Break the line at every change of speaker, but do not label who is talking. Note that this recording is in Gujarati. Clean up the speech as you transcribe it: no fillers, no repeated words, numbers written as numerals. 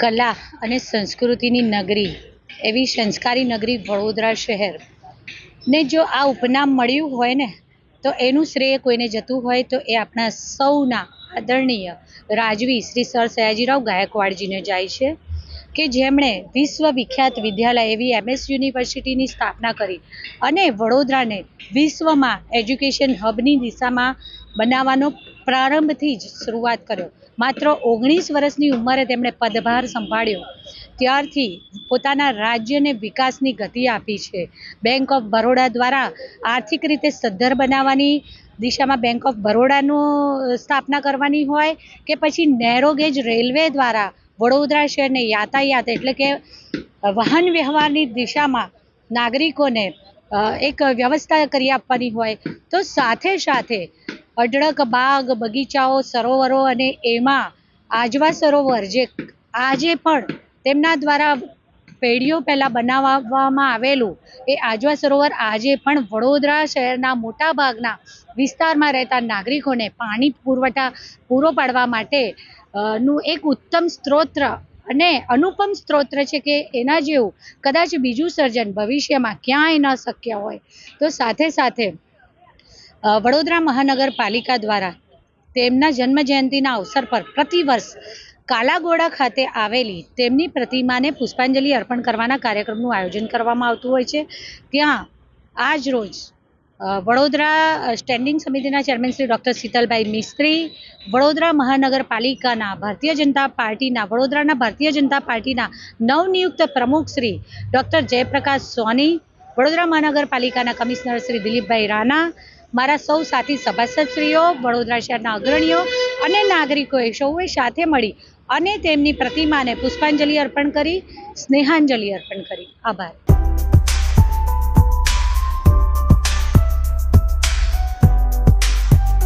કલા અને સંસ્કૃતિની નગરી એવી સંસ્કારી નગરી વડોદરા શહેર ને જો આ ઉપનામ મળ્યું હોય ને તો એનું શ્રેય કોઈને જતું હોય તો એ આપણા સૌના આદરણીય રાજવી શ્રી સર સયાજીરાવ ગાયકવાડજીને જાય છે કે જેમણે વિશ્વવિખ્યાત વિદ્યાલય એવી MS યુનિવર્સિટીની સ્થાપના કરી અને વડોદરાને વિશ્વમાં એજ્યુકેશન હબની દિશામાં બનાવવાનો પ્રારંભથી જ શરૂઆત કર્યો. માત્ર 19 વર્ષની ઉંમરે તેમણે પદભાર સંભાળ્યો. ત્યારથી પોતાના રાજ્યને વિકાસની ગતિ આપી છે. બેંક ઓફ બરોડા દ્વારા આર્થિક રીતે સદ્ધર બનાવવાની દિશામાં બેંક ઓફ બરોડાનું સ્થાપના કરવાની હોય કે પછી નેરો ગેજ રેલવે દ્વારા વડોદરા શહેરને યાતાયાત એટલે કે વાહન વ્યવહારની દિશામાં નાગરિકોને એક વ્યવસ્થા કરી આપવાની હોય તો સાથે સાથે અઢળક બાગ બગીચાઓ સરોવરો અને એમાં આજવા સરોવર જે આજે પણ તેમના દ્વારા પેઢીઓ પહેલાં બનાવવામાં આવેલું એ આજવા સરોવર આજે પણ વડોદરા શહેરના મોટા ભાગના વિસ્તારમાં રહેતા નાગરિકોને પાણી પુરવઠા પૂરો પાડવા માટે નું એક ઉત્તમ સ્ત્રોત અને અનુપમ સ્ત્રોત છે કે એના જેવું કદાચ બીજું સર્જન ભવિષ્યમાં ક્યાંય ન શક્ય હોય. તો સાથે સાથે વડોદરા મહાનગરપાલિકા દ્વારા તેમના જન્મ જયંતિના અવસર પર પ્રતિવર્ષ કાલાઘોડા ખાતે આવેલી તેમની પ્રતિમાને પુષ્પાંજલિ અર્પણ કરવાના કાર્યક્રમનું આયોજન કરવામાં આવતું હોય છે. ત્યાં આજ રોજ વડોદરા સ્ટેન્ડિંગ સમિતિના ચેરમેન શ્રી ડૉક્ટર શીતલભાઈ મિસ્ત્રી, વડોદરા મહાનગરપાલિકાના વડોદરાના ભારતીય જનતા પાર્ટીના નવનિયુક્ત પ્રમુખ શ્રી ડૉક્ટર જયપ્રકાશ સોની, વડોદરા મહાનગરપાલિકાના કમિશનર શ્રી દિલીપભાઈ રાણા, મારા સૌ સાથી સભાસદશ્રીઓ, વડોદરા શહેરના અગ્રણીઓ અને નાગરિકોએ સૌએ સાથે મળી અને તેમની પ્રતિમાને પુષ્પાંજલિ અર્પણ કરી, સ્નેહાંજલિ અર્પણ કરી. આભાર.